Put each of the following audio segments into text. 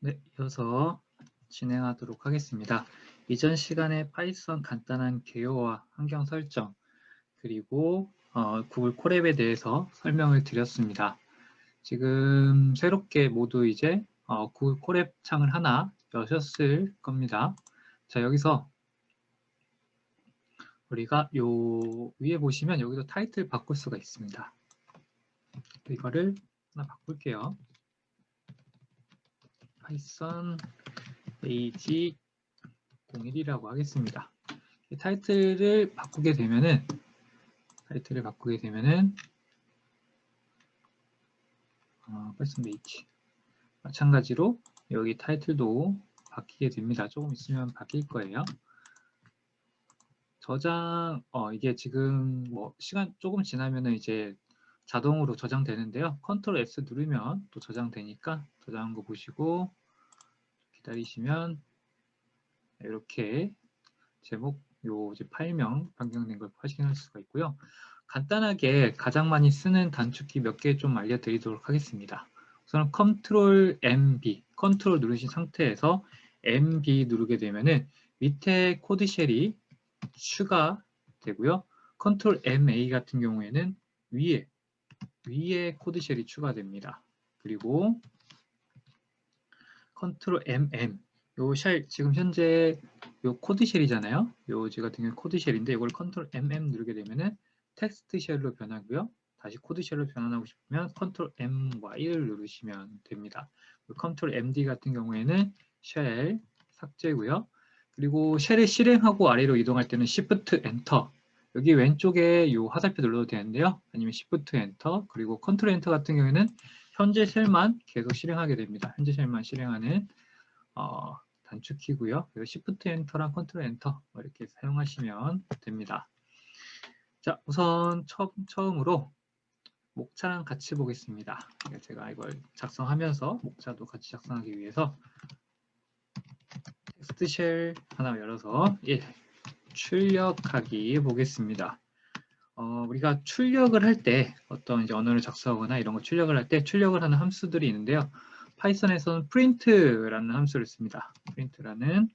네, 이어서 진행하도록 하겠습니다. 이전 시간에 파이썬 간단한 개요와 환경 설정, 그리고 구글 콜앱에 대해서 설명을 드렸습니다. 지금 새롭게 모두 이제 구글 콜앱 창을 하나 여셨을 겁니다. 자, 여기서 우리가 요 위에 보시면 여기서 타이틀 바꿀 수가 있습니다. 이거를 하나 바꿀게요. 파이썬 페이지 01이라고 하겠습니다. 타이틀을 바꾸게 되면은 파이썬 H 마찬가지로 여기 타이틀도 바뀌게 됩니다. 조금 있으면 바뀔 거예요. 저장 이게 지금 뭐 시간 조금 지나면은 이제 자동으로 저장되는데요. 컨트롤 S 누르면 또 저장되니까 저장한 거 보시고 기다리시면 이렇게 제목 요 이제 파일명 변경된 걸 확인할 수가 있고요. 간단하게 가장 많이 쓰는 단축키 몇 개 좀 알려드리도록 하겠습니다. 우선 컨트롤 MB, 컨트롤 누르신 상태에서 MB 누르게 되면은 밑에 코드 쉘이 추가되고요. 컨트롤 MA 같은 경우에는 위에 코드 쉘이 추가됩니다. 그리고 컨트롤 MM 요 쉘 지금 현재 요 코드 쉘이잖아요. 요 같은 경우는 코드 쉘인데 이걸 컨트롤 MM 누르게 되면은 텍스트 쉘로 변하고요. 다시 코드 쉘로 변환하고 싶으면 컨트롤 MY를 누르시면 됩니다. 컨트롤 MD 같은 경우에는 쉘 삭제고요. 그리고 쉘을 실행하고 아래로 이동할 때는 Shift Enter 여기 왼쪽에 요 화살표 눌러도 되는데요. 아니면 Shift Enter 그리고 컨트롤 Enter 같은 경우에는 현재 쉘만 계속 실행하게 됩니다. 현재 쉘만 실행하는 단축키고요. 그리고 Shift Enter랑 Ctrl Enter 이렇게 사용하시면 됩니다. 자, 우선 처음으로 목차랑 같이 보겠습니다. 제가 이걸 작성하면서 목차도 같이 작성하기 위해서 텍스트 쉘 하나 열어서 출력하기 보겠습니다. 우리가 출력을 할 때 어떤 이제 언어를 작성하거나 이런 거 출력을 할 때 출력을 하는 함수들이 있는데요. 파이썬에서는 print라는 함수를 씁니다. print라는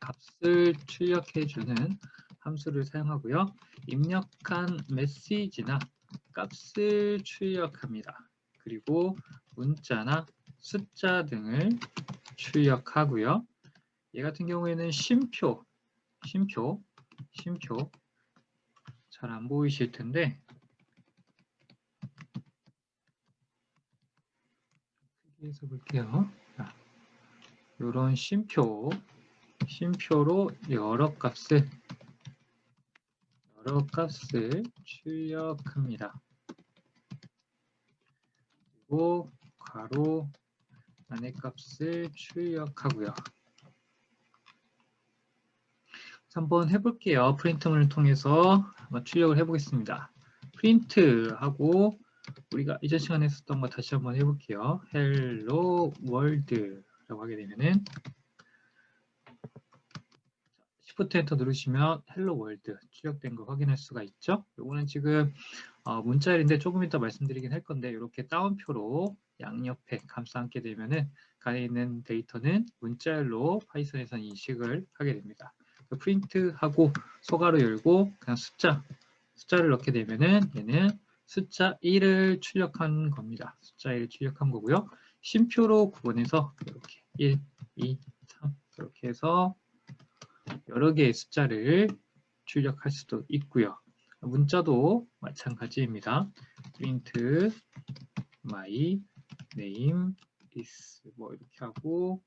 값을 출력해주는 함수를 사용하고요. 입력한 메시지나 값을 출력합니다. 그리고 문자나 숫자 등을 출력하고요. 얘 같은 경우에는 쉼표 잘 안 보이실 텐데 크게 해서 볼게요. 이런 쉼표로 여러 값을 출력합니다. 그리고 괄호 안의 값을 출력하고요. 한번 해볼게요. 프린트문을 통해서 한번 출력을 해보겠습니다. 프린트하고 우리가 이전 시간에 했었던 거 다시 한번 해볼게요. Hello World라고 하게 되면은 Shift Enter 누르시면 Hello World 출력된 거 확인할 수가 있죠. 요거는 지금 문자열인데 조금 이따 말씀드리긴 할 건데 이렇게 따옴표로 양옆에 감싸 안게 되면은 간에 있는 데이터는 문자열로 파이썬에서는 인식을 하게 됩니다. 프린트하고 소괄호 열고 그냥 숫자를 넣게 되면은 얘는 숫자 1을 출력한 겁니다. 숫자 1을 출력한 거고요. 쉼표로 구분해서 이렇게 1, 2, 3 이렇게 해서 여러 개의 숫자를 출력할 수도 있고요. 문자도 마찬가지입니다. print my name is 이렇게 하고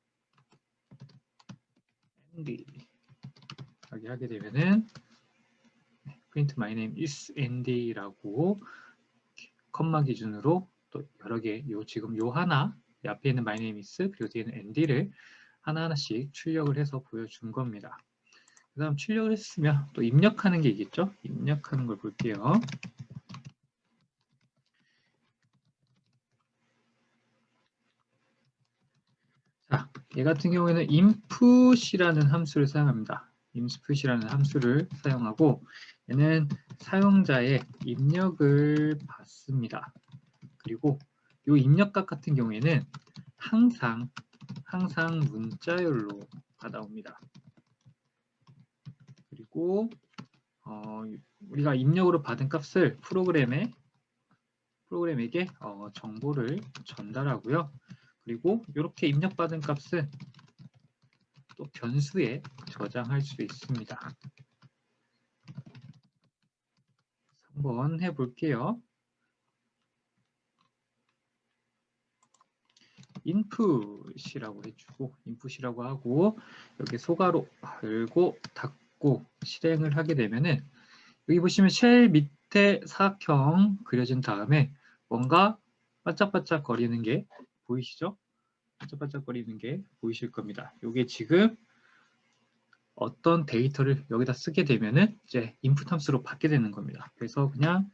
and 하게 되면은 print my name is and라고 컴마 기준으로 또 여러 개 지금 요 하나 앞에 있는 my name is 그리고 뒤에는 and를 하나하나씩 출력을 해서 보여준 겁니다. 그 다음 출력을 했으면 또 입력하는 게 있겠죠? 입력하는 걸 볼게요. 자, 얘 같은 경우에는 input이라는 함수를 사용합니다. input이라는 함수를 사용하고 얘는 사용자의 입력을 받습니다. 그리고 이 입력값 같은 경우에는 항상 항상 문자열로 받아옵니다. 그리고 우리가 입력으로 받은 값을 프로그램에게 정보를 전달하고요. 그리고 이렇게 입력받은 값은 또 변수에 저장할 수 있습니다. 한번 해볼게요. input이라고 해주고 input이라고 하고 여기 소괄호 열고 닫고 실행을 하게 되면은 여기 보시면 쉘 밑에 사각형 그려진 다음에 뭔가 반짝반짝 거리는 게 보이시죠? 반짝반짝거리는 게 보이실 겁니다. 이게 지금 어떤 데이터를 여기다 쓰게 되면은 이제 인풋 함수로 받게 되는 겁니다. 그래서 그냥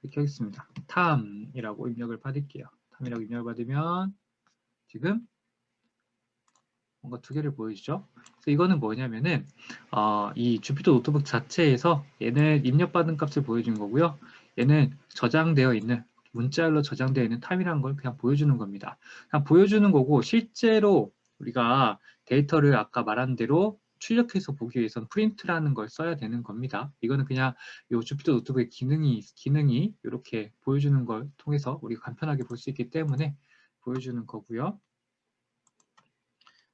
이렇게 하겠습니다. 탐이라고 입력을 받을게요. 탐이라고 입력을 받으면 지금 뭔가 두 개를 보여주죠. 그래서 이거는 뭐냐면은 이 주피터 노트북 자체에서 얘는 입력받은 값을 보여준 거고요. 얘는 저장되어 있는 문자열로 저장되어 있는 탐이라는 걸 그냥 보여주는 겁니다. 그냥 보여주는 거고 실제로 우리가 데이터를 아까 말한 대로 출력해서 보기 위해서는 프린트라는 걸 써야 되는 겁니다. 이거는 그냥 이 주피터 노트북의 기능이 이렇게 보여주는 걸 통해서 우리가 간편하게 볼 수 있기 때문에 보여주는 거고요.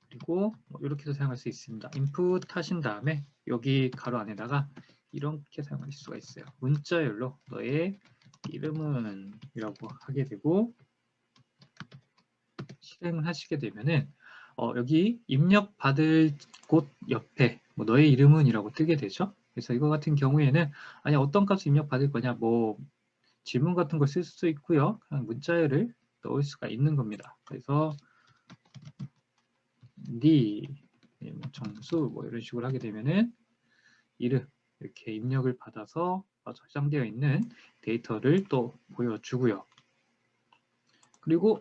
그리고 이렇게도 사용할 수 있습니다. input 하신 다음에 여기 가로 안에다가 이렇게 사용할 수가 있어요. 문자열로 너의 이름은 이라고 하게 되고 실행을 하시게 되면은 여기 입력 받을 곳 옆에 뭐 너의 이름은 이라고 뜨게 되죠. 그래서 이거 같은 경우에는 아니 어떤 값을 입력 받을 거냐 뭐 질문 같은 걸 쓸 수도 있고요. 그냥 문자열을 넣을 수가 있는 겁니다. 그래서 정수 뭐 이런 식으로 하게 되면은 이름 이렇게 입력을 받아서 저장되어 있는 데이터를 또 보여주고요. 그리고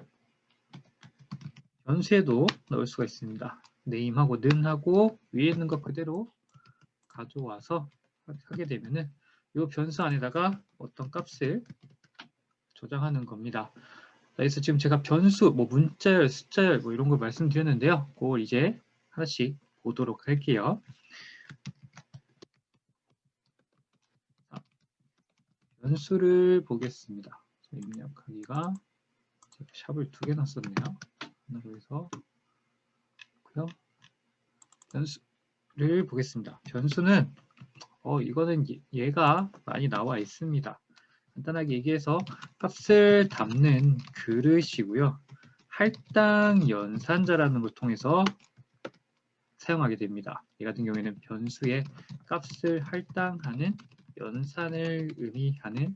변수에도 넣을 수가 있습니다. name하고 는하고 위에 있는 것 그대로 가져와서 하게 되면은 이 변수 안에다가 어떤 값을 저장하는 겁니다. 그래서 지금 제가 변수, 뭐 문자열, 숫자열 뭐 이런 걸 말씀드렸는데요. 그걸 이제 하나씩 보도록 할게요. 변수를 보겠습니다. 입력하기가 샵을 두 개 놨었네요. 하나로 해서 변수를 보겠습니다. 변수는 이거는 얘가 많이 나와 있습니다. 간단하게 얘기해서 값을 담는 그릇이고요. 할당 연산자라는 걸 통해서 사용하게 됩니다. 이 같은 경우에는 변수의 값을 할당하는 연산을 의미하는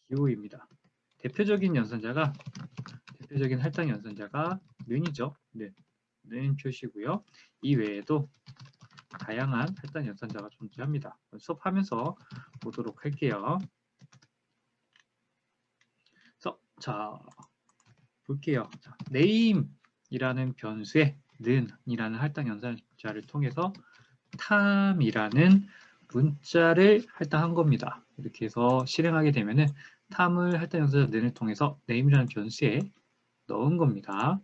기호입니다. 대표적인 할당 연산자가 는이죠. 는 표시고요. 이 외에도 다양한 할당 연산자가 존재합니다. 수업하면서 보도록 할게요. 그래서 자 볼게요. 자, name이라는 변수에 는이라는 할당 연산자를 통해서 탐이라는 문자를 할당한 겁니다. 이렇게 해서 실행하게 되면은 탐을 할당 연산자 는을 통해서 name이라는 변수에 넣은 겁니다.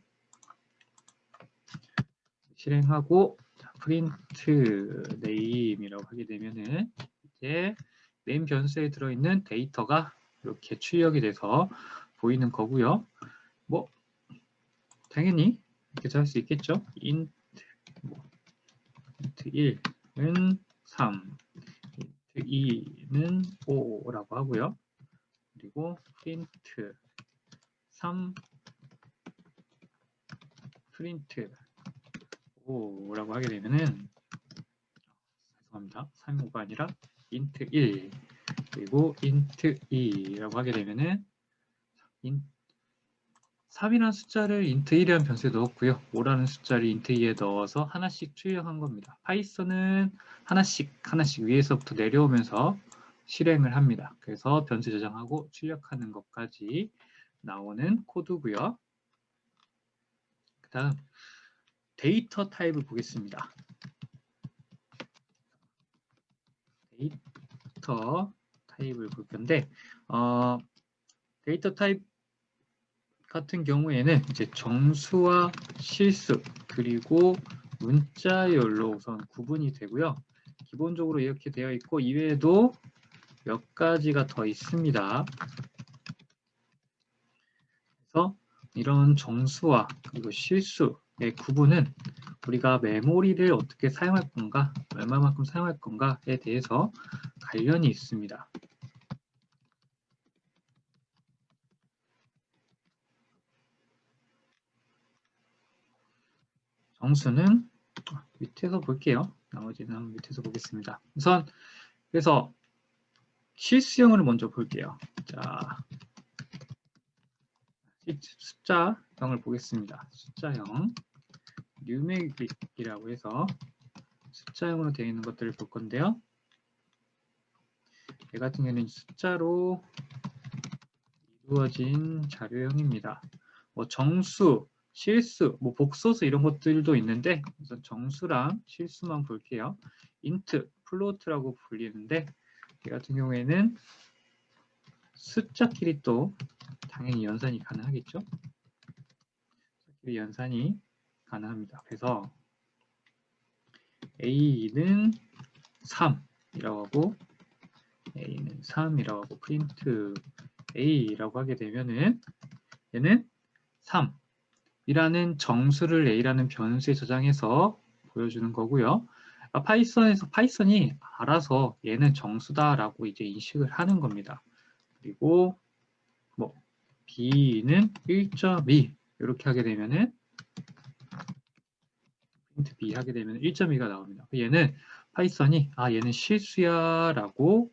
실행하고 프린트 name이라고 하게 되면은 이제 name 변수에 들어있는 데이터가 이렇게 출력이 돼서 보이는 거고요. 뭐 당연히 이렇게 할 수 있겠죠. int 1은 3, int 2는 5라고 하고요. 그리고 프린트 3, 프린트 5라고 하게 되면은 죄송합니다. 3, 5가 아니라 int 1 그리고 int 2라고 하게 되면은 3이라는 숫자를 int 1이라는 변수에 넣었고요. 5라는 숫자를 int 2에 넣어서 하나씩 출력한 겁니다. 파이썬은 하나씩 위에서부터 내려오면서 실행을 합니다. 그래서 변수 저장하고 출력하는 것까지 나오는 코드고요. 그 다음 데이터 타입을 보겠습니다. 데이터 타입을 볼 건데 데이터 타입 같은 경우에는 이제 정수와 실수 그리고 문자열로 우선 구분이 되고요. 기본적으로 이렇게 되어 있고 이외에도 몇 가지가 더 있습니다. 그래서 이런 정수와 그리고 실수의 구분은 우리가 메모리를 어떻게 사용할 건가, 얼마만큼 사용할 건가에 대해서 관련이 있습니다. 정수는 밑에서 볼게요. 나머지는 한번 밑에서 보겠습니다. 우선 그래서 실수형을 먼저 볼게요. 자, 숫자형을 보겠습니다. 숫자형, 뉴메릭이라고 해서 숫자형으로 되어 있는 것들을 볼 건데요. 얘 같은 경우는 숫자로 이루어진 자료형입니다. 뭐 정수, 실수, 뭐 복소수 이런 것들도 있는데 우선 정수랑 실수만 볼게요. 인트, 플로트라고 불리는데 이 같은 경우에는 숫자끼리 또 당연히 연산이 가능하겠죠. 숫자끼리 연산이 가능합니다. 그래서 A는 3이라고 하고 A는 3이라고 하고 프린트 A라고 하게 되면은 얘는 3이라는 정수를 A라는 변수에 저장해서 보여주는 거고요. 파이썬이 알아서 얘는 정수다라고 이제 인식을 하는 겁니다. 그리고 뭐 B는 1.2 이렇게 하게 되면은 프린트 B 하게 되면 1.2가 나옵니다. 얘는 파이썬이 얘는 실수야라고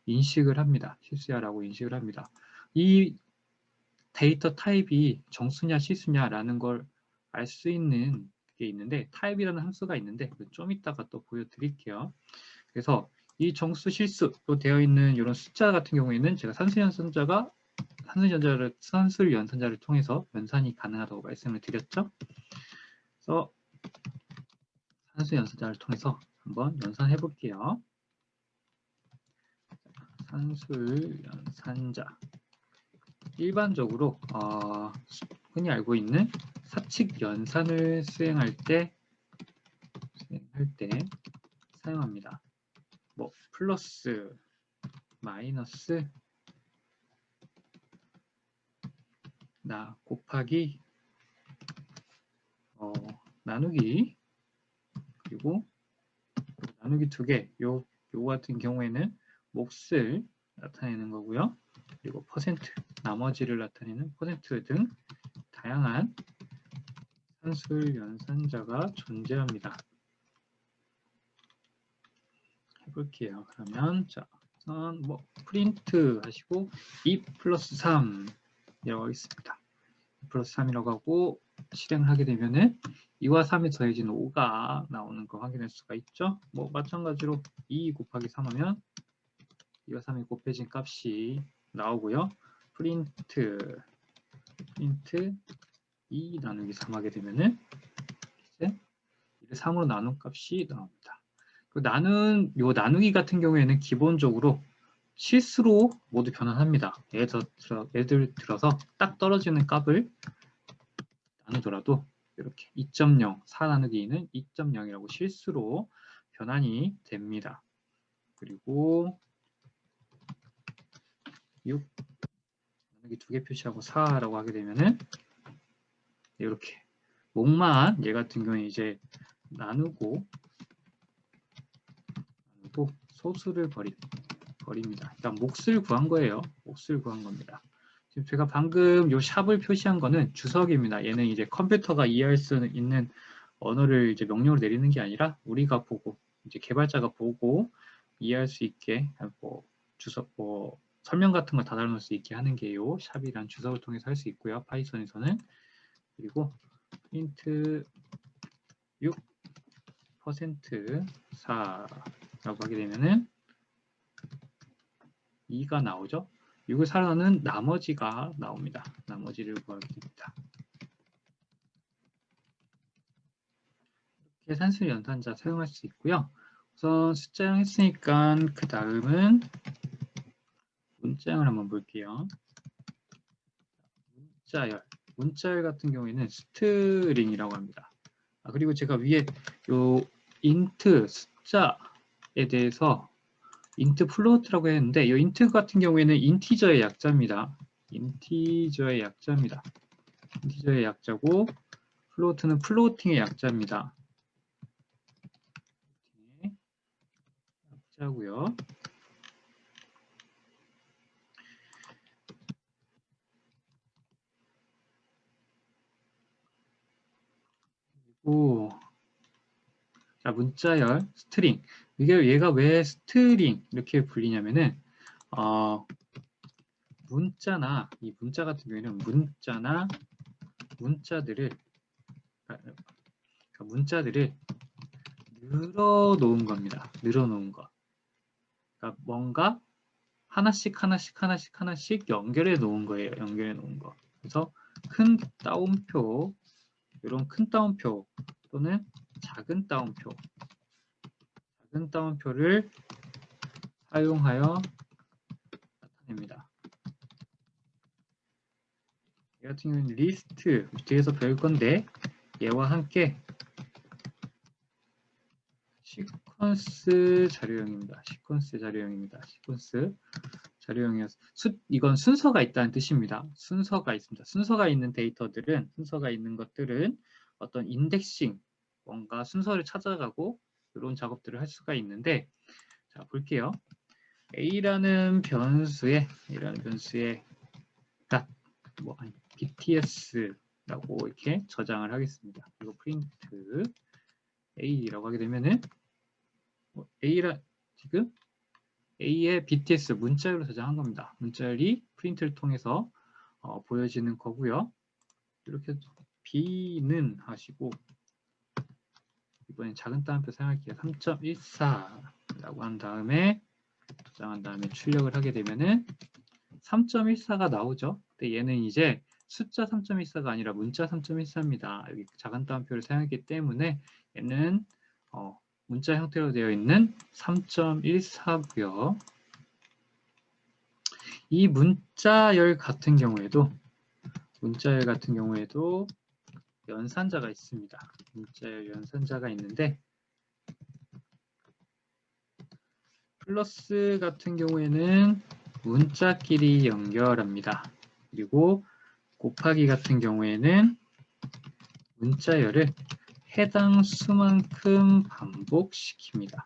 인식을 합니다. 실수야라고 인식을 합니다. 이 데이터 타입이 정수냐 실수냐라는 걸 알 수 있는 게 있는데 타입이라는 함수가 있는데 좀 이따가 또 보여드릴게요. 그래서 이 정수 실수로 되어 있는 이런 숫자 같은 경우에는 제가 산술 연산자를 통해서 연산이 가능하다고 말씀을 드렸죠. 그래서 산술 연산자를 통해서 한번 연산해 볼게요. 산술 연산자 일반적으로 흔히 알고 있는 사칙 연산을 수행할 때 사용합니다. 뭐 플러스, 마이너스, 곱하기, 나누기, 그리고 나누기 2개, 요 같은 경우에는 몫을 나타내는 거고요. 그리고 퍼센트, 나머지를 나타내는 퍼센트 등 다양한 산술 연산자가 존재합니다. 해볼게요. 그러면 자, 우선 뭐 프린트 하시고 2 플러스 3이라고 하겠습니다. 2 플러스 3이라고 하고 실행을 하게 되면은 2와 3이 더해진 5가 나오는 거 확인할 수가 있죠. 뭐 마찬가지로 2 곱하기 3 하면 2와 3이 곱해진 값이 나오고요. 프린트 2 나누기 3 하게 되면은 이제 2를 3으로 나눈 값이 나옵니다. 그 나누기 같은 경우에는 기본적으로 실수로 모두 변환합니다. 예를 들어서 딱 떨어지는 값을 나누더라도 이렇게 2.0, 4 나누기 2는 2.0이라고 실수로 변환이 됩니다. 그리고 6 나누기 2개 표시하고 4라고 하게 되면은 이렇게 몫만 얘 같은 경우에 이제 나누고 소수를 버립니다. 일단 몫을 구한 거예요. 몫을 구한 겁니다. 지금 제가 방금 요 샵을 표시한 거는 주석입니다. 얘는 이제 컴퓨터가 이해할 수 있는 언어를 이제 명령으로 내리는 게 아니라 우리가 보고 이제 개발자가 보고 이해할 수 있게 주석 설명 같은 거 다 달아놓을 수 있게 하는 게 요 샵이란 주석을 통해서 할 수 있고요. 파이썬에서는 그리고 프린트 6% 4라고 하게 되면은 2가 나오죠. 6을 살아나는 나머지가 나옵니다. 나머지를 구하게 됩니다. 이렇게 산술 연산자 사용할 수 있고요. 우선 숫자형 했으니까 그 다음은 문자형을 한번 볼게요. 문자열. 문자열 같은 경우에는 스트링이라고 합니다. 그리고 제가 위에 요 인트 숫자에 대해서 인트 플로트라고 했는데 이 인트 같은 경우에는 인티저의 약자입니다. 인티저의 약자입니다. 인티저의 약자고 플로트는 플로팅의 약자입니다. 약자고요. 그리고 자, 문자열 스트링. 얘가 왜 스트링 이렇게 불리냐면은 문자나 이 문자 같은 경우에는 문자들을 늘어놓은 겁니다. 늘어놓은 거. 그러니까 뭔가 하나씩 연결해 놓은 거예요. 연결해 놓은 거. 그래서 큰 따옴표, 이런 큰 따옴표 또는 작은 따옴표를 사용하여 나타냅니다. 이 같은 경우는 리스트 뒤에서 배울 건데 얘와 함께 시퀀스 자료형입니다. 시퀀스 자료형이어서 이건 순서가 있다는 뜻입니다. 순서가 있습니다. 순서가 있는 것들은 어떤 인덱싱, 뭔가 순서를 찾아가고 이런 작업들을 할 수가 있는데, 자 볼게요. A라는 변수에 bts라고 이렇게 저장을 하겠습니다. 그리고 프린트 A라고 하게 되면은 지금 A의 bts 문자열로 저장한 겁니다. 문자열이 프린트를 통해서 보여지는 거고요. 이렇게 B는 하시고 이번엔 작은 따옴표 사용할게요. 3.14라고 한 다음에 저장한 다음에 출력을 하게 되면은 3.14가 나오죠. 근데 얘는 이제 숫자 3.14가 아니라 문자 3.14입니다. 여기 작은 따옴표를 사용했기 때문에 얘는 문자 형태로 되어 있는 3.14고요. 이 문자열 같은 경우에도 연산자가 있습니다. 문자열 연산자가 있는데 플러스 같은 경우에는 문자끼리 연결합니다. 그리고 곱하기 같은 경우에는 문자열을 해당 수만큼 반복시킵니다.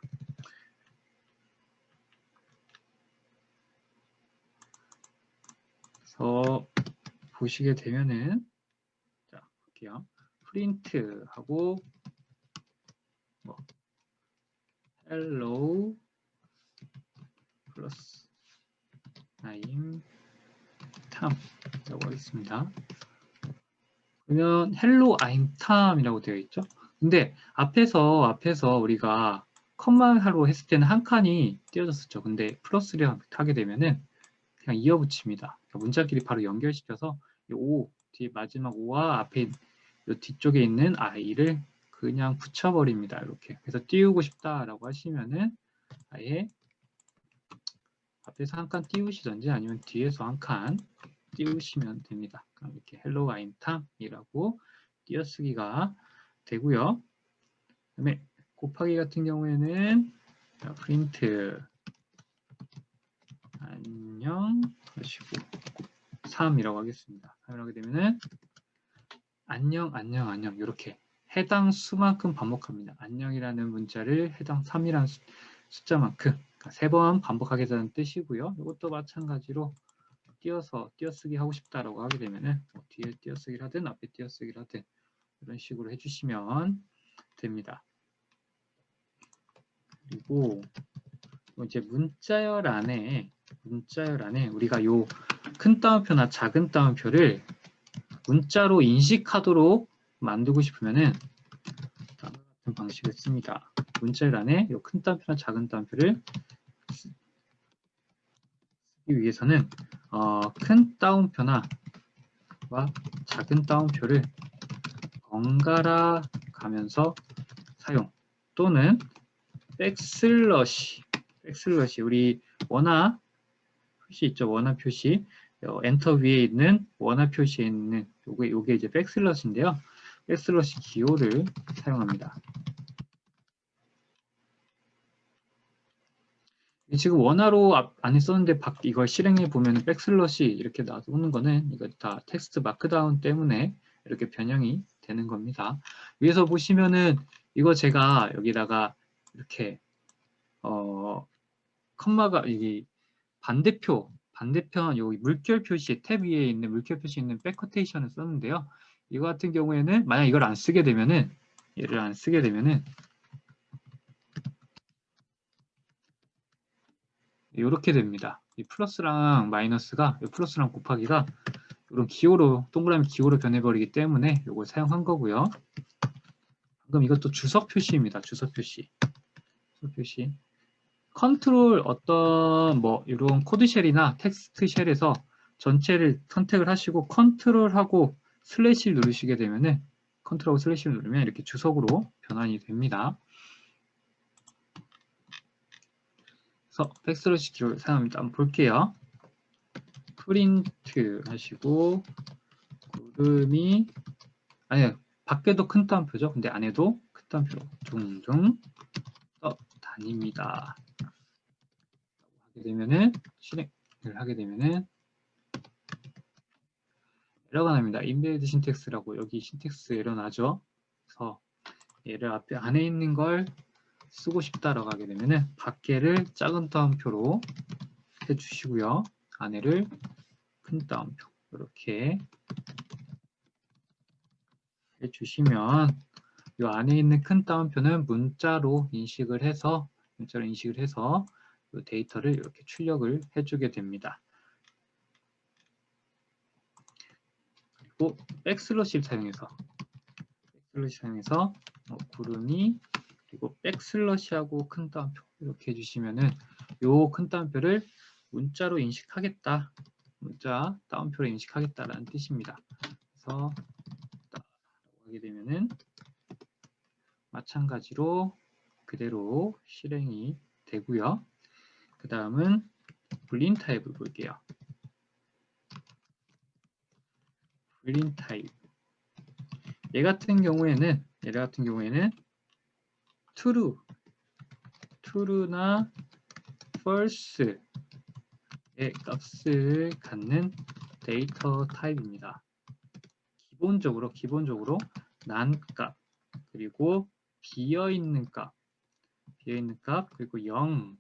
그래서 보시게 되면은 자 볼게요. 프린트하고 hello 플러스 I'm Tom이라고 하겠습니다. 그러면 hello I'm Tom이라고 되어 있죠. 근데 앞에서 우리가 컴마하로 했을 때는 한 칸이 띄어졌었죠. 근데 플러스를 하게 되면은 그냥 이어붙입니다. 그러니까 문자끼리 바로 연결시켜서 이 O 뒤에 마지막 O와 앞에 이 뒤쪽에 있는 I를 그냥 붙여버립니다. 이렇게. 그래서 띄우고 싶다라고 하시면은 아예 앞에서 한 칸 띄우시던지 아니면 뒤에서 한 칸 띄우시면 됩니다. 그럼 이렇게 hello I'm Tom이라고 띄어쓰기가 되고요. 그다음에 곱하기 같은 경우에는 프린트 안녕 하시고 3이라고 하겠습니다. 3이라고 하게 되면은 안녕 이렇게 해당 수만큼 반복합니다. 안녕이라는 문자를 해당 3이라는 숫자만큼 그러니까 3번 반복하겠다는 뜻이고요. 이것도 마찬가지로 띄어쓰기 하고 싶다라고 하게 되면은 뒤에 띄어쓰기를 하든 앞에 띄어쓰기를 하든 이런 식으로 해주시면 됩니다. 그리고 이제 문자열 안에 우리가 요 큰 따옴표나 작은 따옴표를 문자로 인식하도록 만들고 싶으면은 다음과 같은 방식을 씁니다. 문자열 안에 요 큰 따옴표나 작은 따옴표를 쓰기 위해서는 큰 따옴표나 작은 따옴표를 번갈아 가면서 사용 또는 백슬러시 우리 원화 표시 있죠. 원화 표시. 엔터 위에 있는 원화 표시에 있는 요게 이제 백슬러시인데요. 백슬러시 기호를 사용합니다. 지금 원화로 안에 썼는데 이걸 실행해 보면 백슬러시 이렇게 나오는 거는 이거 다 텍스트 마크다운 때문에 이렇게 변형이 되는 겁니다. 위에서 보시면은 이거 제가 여기다가 이렇게 컴마가 이 반대편 여기 물결 표시 탭 위에 있는 물결 표시 있는 백코테이션을 썼는데요. 이거 같은 경우에는 만약 이걸 안 쓰게 되면은 얘를 안 쓰게 되면은 이렇게 됩니다. 이 플러스랑 마이너스가 플러스랑 곱하기가 이런 기호로 동그라미 기호로 변해버리기 때문에 이걸 사용한 거고요. 방금 이것도 주석 표시입니다. 주석 표시. 주석 표시. 컨트롤 어떤 뭐 이런 코드 쉘이나 텍스트 쉘에서 전체를 선택을 하시고 컨트롤하고 슬래시를 누르시게 되면은 컨트롤하고 슬래시를 누르면 이렇게 주석으로 변환이 됩니다. 그래서 백슬래시 키를 사용합니다. 한번 볼게요. 프린트 하시고 구름이 아니 밖에도 큰 따옴표죠. 근데 안에도 큰 따옴표로 둥둥 다닙니다. 하게 되면은 실행을 하게 되면은 에러가 납니다. 인베이드 신텍스라고 여기 신텍스 에러 나죠. 그래서 얘를 앞에 안에 있는 걸 쓰고 싶다라고 하게 되면은 밖에를 작은 따옴표로 해주시고요. 안에를 큰 따옴표 이렇게 해주시면 이 안에 있는 큰 따옴표는 문자로 인식을 해서 이 데이터를 이렇게 출력을 해주게 됩니다. 그리고 백슬러시를 사용해서 구름이 그리고 백슬러시하고 큰 따옴표 이렇게 해주시면은 요 큰 따옴표를 문자로 인식하겠다. 문자 따옴표로 인식하겠다라는 뜻입니다. 그래서 하게 되면은 마찬가지로 그대로 실행이 되고요. 그 다음은 불린 타입을 볼게요. 불린 타입. 얘 같은 경우에는 true나 false의 값을 갖는 데이터 타입입니다. 기본적으로 난 값, 그리고 비어있는 값, 그리고 0인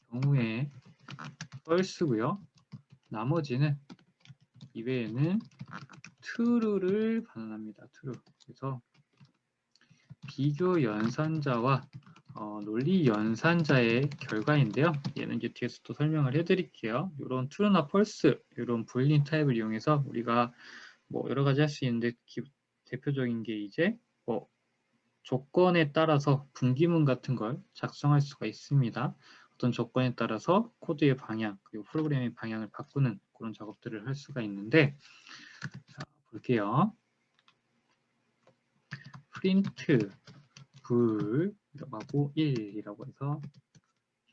경우에 false고요. 나머지는 이외에는 true를 반환합니다. true. 그래서 비교 연산자와 논리 연산자의 결과인데요. 얘는 이제 뒤에서 또 설명을 해드릴게요. 이런 true나 false, 이런 불린 타입을 이용해서 우리가 뭐 여러 가지 할 수 있는데 대표적인 게 이제 뭐 조건에 따라서 분기문 같은 걸 작성할 수가 있습니다. 어떤 조건에 따라서 코드의 방향 그리고 프로그램의 방향을 바꾸는 그런 작업들을 할 수가 있는데 자, 볼게요. 프린트 불이라고 하고 1이라고 해서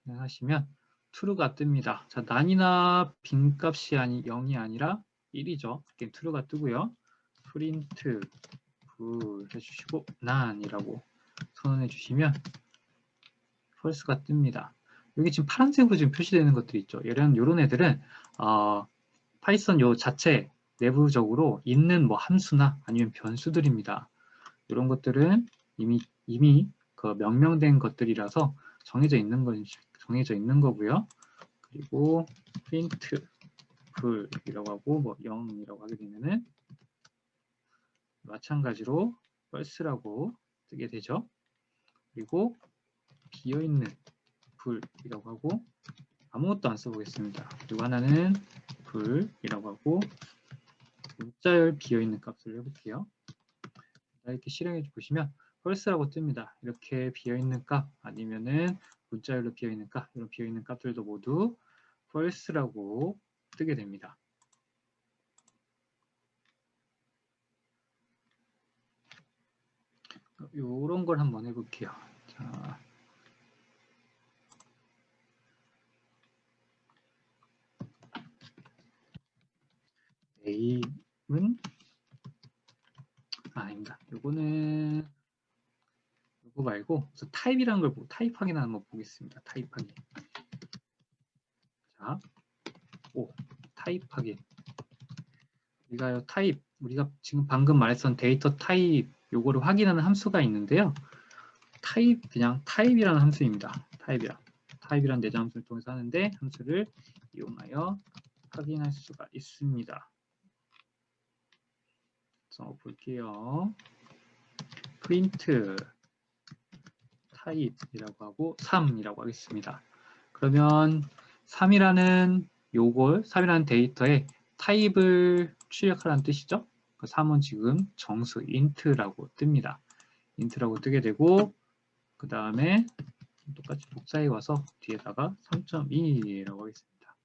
실행하시면 true가 뜹니다. 자, 난이나 빈값이 0이 아니라 1이죠. 이게 true가 뜨고요. 프린트 불 해주시고 난이라고 선언해 주시면 false가 뜹니다. 여기 지금 파란색으로 지금 표시되는 것들이 있죠. 이런 애들은 파이썬 요 자체 내부적으로 있는 뭐 함수나 아니면 변수들입니다. 이런 것들은 이미 그 명명된 것들이라서 정해져 있는 거고요. 그리고 print 불이라고 하고 뭐 0이라고 하게 되면은 마찬가지로 false라고 뜨게 되죠. 그리고 비어있는 불이라고 하고 아무것도 안 써보겠습니다. 그리고 하나는 불이라고 하고 문자열 비어있는 값을 해볼게요. 이렇게 실행해 보시면 false라고 뜹니다. 이렇게 비어있는 값 아니면은 문자열로 비어있는 값 이런 비어있는 값들도 모두 false라고 뜨게 됩니다. 이런 걸 한번 해볼게요. 자, name은 아닙니다. 요거는 요거 말고 타입이라는 걸 보고 타입 확인 한번 보겠습니다. 타입 확인. 자, 타입 확인. 우리가요 타입 우리가 지금 방금 말했던 데이터 타입 요거를 확인하는 함수가 있는데요. 타입 그냥 타입이라는 함수입니다. 타입이라는 내장 함수를 통해서 하는데 함수를 이용하여 확인할 수가 있습니다. 그래서 볼게요. print 타입이라고 하고 3이라고 하겠습니다. 그러면 3이라는 데이터에 타입을 출력하라는 뜻이죠. 3은 지금 정수 int라고 뜹니다. int라고 뜨게 되고 그 다음에 똑같이 복사해 와서 뒤에다가 3.2라고 하겠습니다.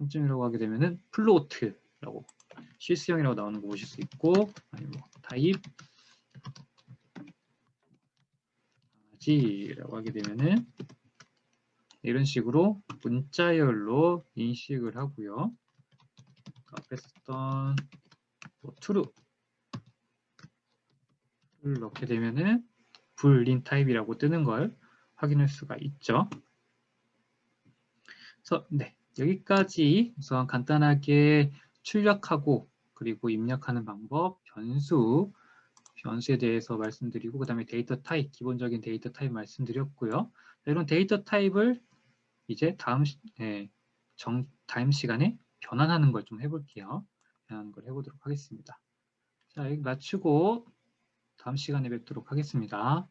3.2라고 하게 되면은 플로트라고 실수형이라고 나오는 거 보실 수 있고 아니면 뭐 타입 라고 하게 되면은 이런 식으로 문자열로 인식을 하고요. 앞에 썼던 뭐 true를 넣게 되면은 불린 타입이라고 뜨는 걸 확인할 수가 있죠. 그래서 네, 여기까지 우선 간단하게 출력하고 그리고 입력하는 방법, 변수에 대해서 말씀드리고 그 다음에 데이터 타입, 기본적인 데이터 타입 말씀드렸고요. 이런 데이터 타입을 이제 다음 시간에 변환하는 걸 좀 해볼게요. 변환하는 걸 해보도록 하겠습니다. 자, 여기 마치고 다음 시간에 뵙도록 하겠습니다.